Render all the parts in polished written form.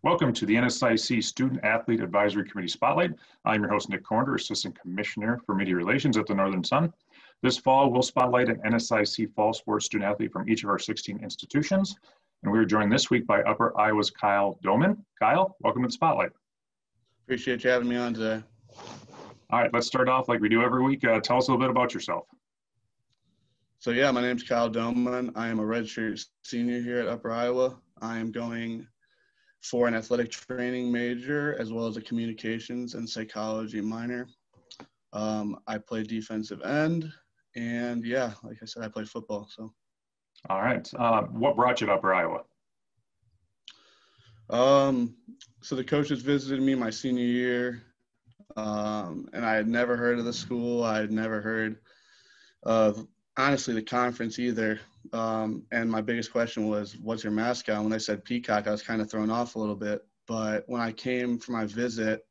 Welcome to the NSIC Student Athlete Advisory Committee Spotlight. I'm your host, Nick Kornder, Assistant Commissioner for Media Relations at the Northern Sun. This fall, we'll spotlight an NSIC fall sports student athlete from each of our 16 institutions. And we are joined this week by Upper Iowa's Kyle Domin. Kyle, welcome to the Spotlight. Appreciate you having me on today. All right, let's start off like we do every week. Tell us a little bit about yourself. So yeah, my name's Kyle Domin. I am a redshirt senior here at Upper Iowa. I am going for an athletic training major as well as a communications and psychology minor. I play defensive end, and yeah, like I said, I play football. So. All right. What brought you to Upper Iowa? So the coaches visited me my senior year, and I had never heard of the school. I had never heard of, honestly, the conference either. And my biggest question was, what's your mascot? When they said Peacock, I was kind of thrown off a little bit. But when I came for my visit,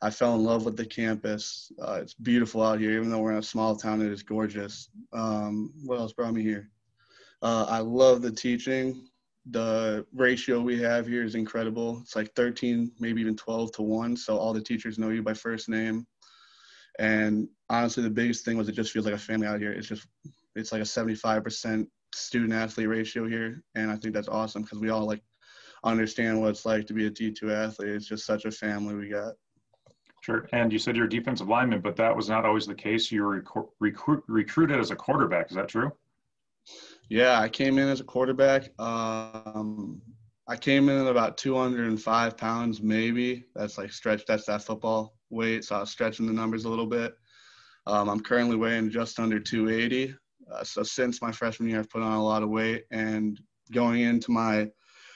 I fell in love with the campus. It's beautiful out here. Even though we're in a small town, it is gorgeous. What else brought me here? I love the teaching. The ratio we have here is incredible. It's like 13, maybe even 12 to 1. So all the teachers know you by first name. And honestly, the biggest thing was it just feels like a family out here. It's like a 75% student athlete ratio here. And I think that's awesome because we all understand what it's like to be a D2 athlete. It's just such a family we got. Sure. And you said you're a defensive lineman, but that was not always the case. You were recruited as a quarterback. Is that true? Yeah, I came in as a quarterback. I came in at about 205 pounds, maybe. That's like stretched. That's that football weight. So I was stretching the numbers a little bit. I'm currently weighing just under 280. So since my freshman year, I've put on a lot of weight. And going into my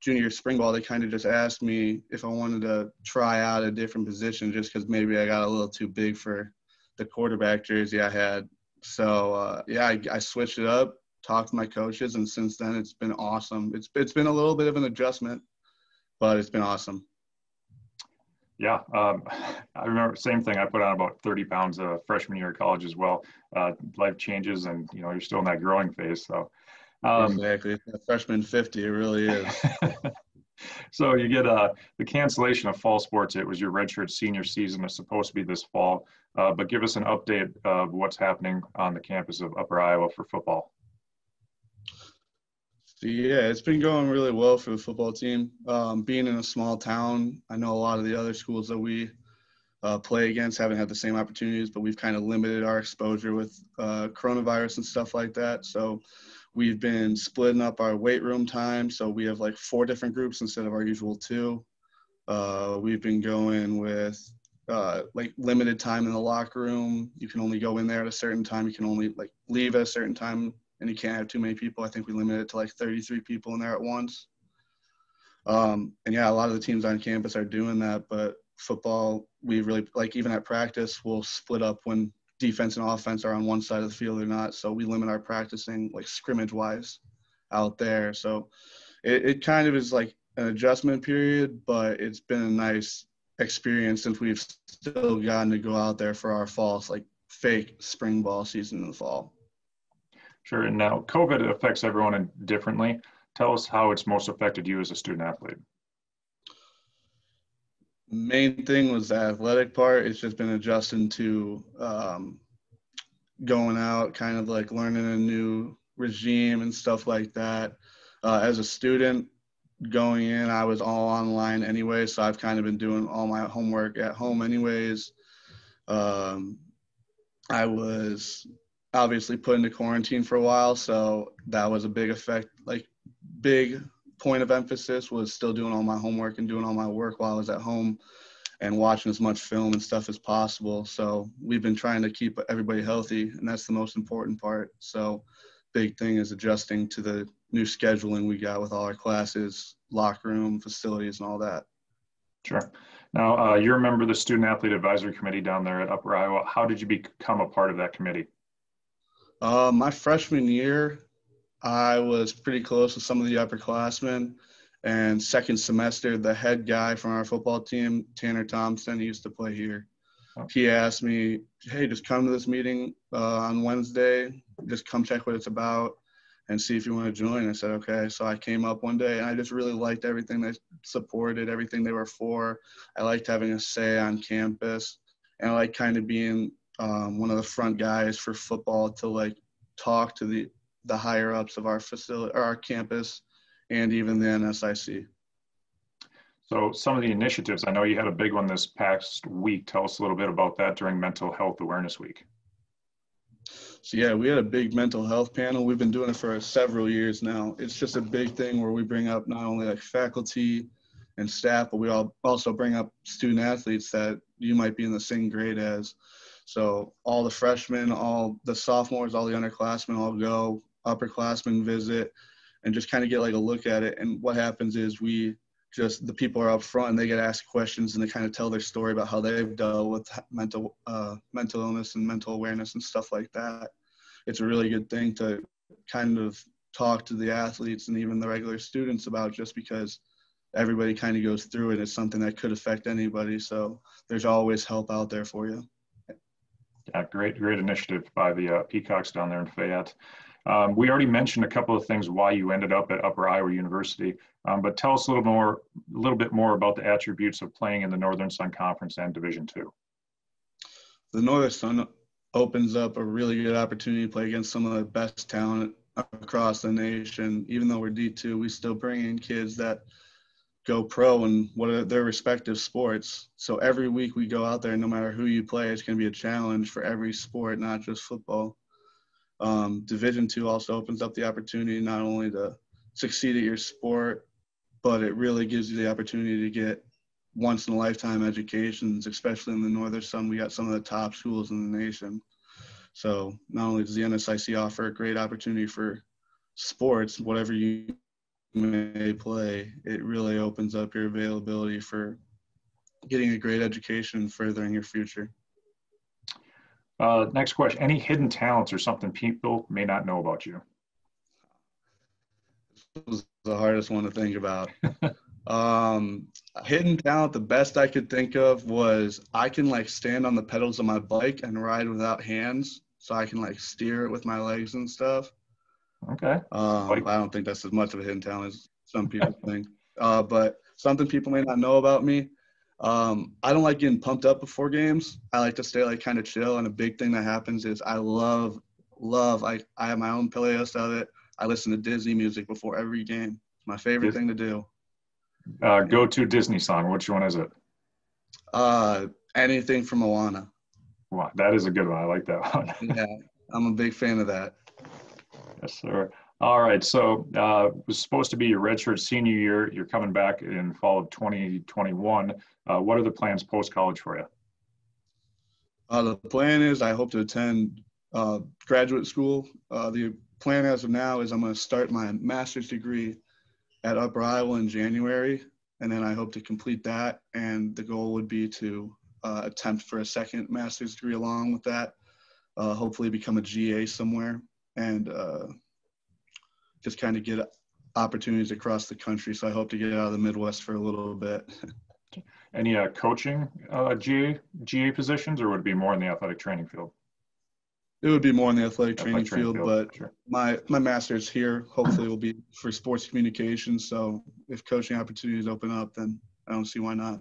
junior spring ball, they kind of just asked me if I wanted to try out a different position just because maybe I got a little too big for the quarterback jersey I had. So, yeah, I switched it up, talked to my coaches, and since then it's been awesome. It's been a little bit of an adjustment, but it's been awesome. Yeah, I remember same thing. I put on about 30 pounds freshman year of college as well. Life changes, and you're still in that growing phase. So exactly, it's a freshman 50. It really is. So you get the cancellation of fall sports. It was your redshirt senior season. It's supposed to be this fall, but give us an update of what's happening on the campus of Upper Iowa for football. Yeah, it's been going really well for the football team. Being in a small town, I know a lot of the other schools that we play against haven't had the same opportunities, but we've kind of limited our exposure with coronavirus and stuff like that. So we've been splitting up our weight room time. So we have like 4 different groups instead of our usual 2. We've been going with like limited time in the locker room. You can only go in there at a certain time. You can only leave at a certain time. And you can't have too many people. I think we limited it to like 33 people in there at once. And yeah, a lot of the teams on campus are doing that, but football, we really, even at practice, we'll split up when defense and offense are on one side of the field or not. So we limit our practicing scrimmage-wise out there. So it kind of is like an adjustment period, but it's been a nice experience since we've still gotten to go out there for our fall, fake spring ball season in the fall. Sure. And now COVID affects everyone differently. Tell us how it's most affected you as a student athlete. Main thing was the athletic part. It's just been adjusting to going out, kind of learning a new regime and stuff like that. As a student going in, I was all online anyway, so I've kind of been doing all my homework at home anyways. I was obviously put into quarantine for a while, so that was a big effect. Big point of emphasis was still doing all my homework and doing all my work while I was at home and watching as much film and stuff as possible. So we've been trying to keep everybody healthy, and that's the most important part. So big thing is adjusting to the new scheduling we got with all our classes, locker room, facilities, and all that. Sure. Now, you're a member of the Student Athlete Advisory Committee down there at Upper Iowa. How did you become a part of that committee? My freshman year, I was pretty close with some of the upperclassmen. And second semester, the head guy from our football team, Tanner Thompson, he used to play here. He asked me, hey, just come to this meeting on Wednesday. Just come check what it's about. and see if you want to join. I said, okay. So I came up one day, and I just really liked everything they supported, everything they were for. I liked having a say on campus, and I liked kind of being one of the front guys for football to like talk to the higher ups of our facility or our campus and even the NSIC. So some of the initiatives, I know you had a big one this past week. Tell us a little bit about that during Mental Health Awareness Week. So yeah, we had a big mental health panel. We've been doing it for several years now. It's just a big thing where we bring up not only like faculty and staff, but we also bring up student athletes that you might be in the same grade as. So all the freshmen, all the sophomores, all the underclassmen all go, upperclassmen visit, and just kind of get like a look at it. And what happens is the people are up front and they get asked questions and they kind of tell their story about how they've dealt with mental illness and mental awareness and stuff like that. It's a really good thing to kind of talk to the athletes and even the regular students about, just because everybody kind of goes through it. It's something that could affect anybody. So there's always help out there for you. Yeah, great initiative by the Peacocks down there in Fayette. We already mentioned a couple of things why you ended up at Upper Iowa University, but tell us a little bit more about the attributes of playing in the Northern Sun Conference and Division II. The Northern Sun opens up a really good opportunity to play against some of the best talent across the nation. Even though we're D2, we still bring in kids that go pro in their respective sports. So every week we go out there, no matter who you play, it's going to be a challenge for every sport, not just football. Division II also opens up the opportunity not only to succeed at your sport, but it really gives you the opportunity to get once-in-a-lifetime educations, especially in the Northern Sun. We got some of the top schools in the nation. So not only does the NSIC offer a great opportunity for sports, whatever you may play, it really opens up your availability for getting a great education and furthering your future. Next question, any hidden talents or something people may not know about you? This was the hardest one to think about. Hidden talent, the best I could think of was I can like stand on the pedals of my bike and ride without hands, so I can like steer it with my legs and stuff. Okay. I don't think that's as much of a hidden talent as some people think. But something people may not know about me, I don't like getting pumped up before games. I like to stay like kind of chill. And a big thing that happens is I have my own playlist of it. I listen to Disney music before every game. It's my favorite thing to do. Go-to Disney song, which one is it? Anything from Moana. Wow, that is a good one. I like that one. Yeah, I'm a big fan of that. Yes, sir. All right, so it was supposed to be your redshirt senior year. You're coming back in fall of 2021. What are the plans post-college for you? The plan is I hope to attend graduate school. The plan as of now is I'm going to start my master's degree at Upper Iowa in January, and then I hope to complete that. And the goal would be to attempt for a second master's degree along with that, hopefully become a GA somewhere, and just kind of get opportunities across the country. So I hope to get out of the Midwest for a little bit. Any coaching GA positions, or would it be more in the athletic training field? It would be more in the athletic training field, but sure. my master's here hopefully will be for sports communications. So if coaching opportunities open up, then I don't see why not.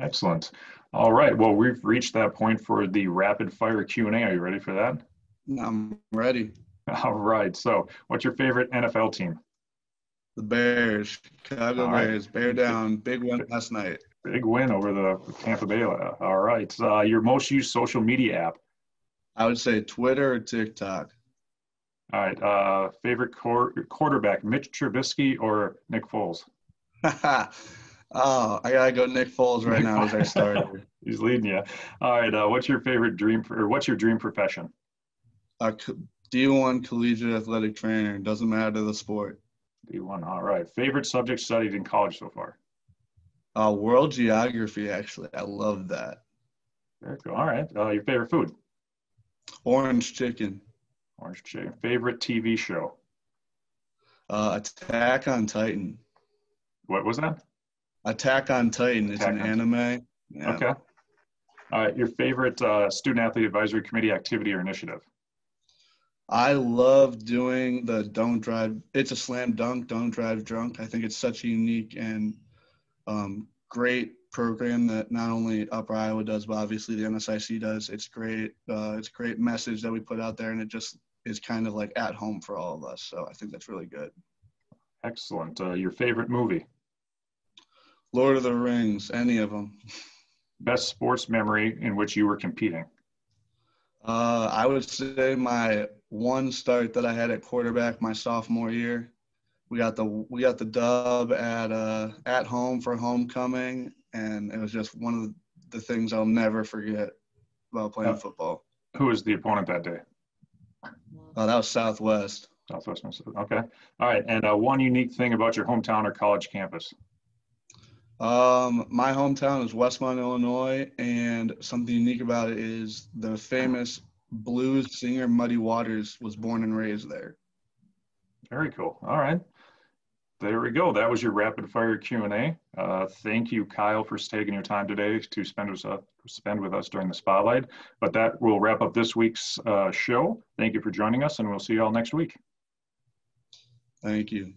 Excellent. All right. Well, we've reached that point for the rapid fire Q&A. Are you ready for that? I'm ready. All right. So what's your favorite NFL team? The Bears, Chicago Bears, bear down. Big win last night. Big win over the Tampa Bay. All right. Your most used social media app? I would say Twitter or TikTok. All right. Favorite quarterback, Mitch Trubisky or Nick Foles? Oh, I got to go Nick Foles right now as our starter. He's leading you. All right. What's your favorite what's your dream profession? D1 collegiate athletic trainer. Doesn't matter the sport. D1. All right. Favorite subject studied in college so far? World geography, actually. I love that. Very cool. All right. Your favorite food? Orange chicken. Orange chicken. Favorite TV show? Attack on Titan. What was that? Attack on Titan. It's an anime. Yeah. Okay. All right. Your favorite student athlete advisory committee activity or initiative? I love doing the don't drive. It's a slam dunk, don't drive drunk. I think it's such a unique and great program that not only Upper Iowa does, but obviously the NSIC does. It's great. It's a great message that we put out there, and it just is kind of like at home for all of us. So I think that's really good. Excellent. Your favorite movie? Lord of the Rings, any of them. Best sports memory in which you were competing? I would say my one start that I had at quarterback my sophomore year. We got the dub at home for homecoming, and it was just one of the things I'll never forget about playing football. Who was the opponent that day? That was Southwest. Southwest Minnesota. Okay. All right. And one unique thing about your hometown or college campus? My hometown is Westmont, Illinois, and something unique about it is the famous blues singer Muddy Waters was born and raised there. Very cool. All right. There we go. That was your rapid fire Q&A. Thank you, Kyle, for taking your time today to spend with us during the spotlight. But that will wrap up this week's show. Thank you for joining us, and we'll see you all next week. Thank you.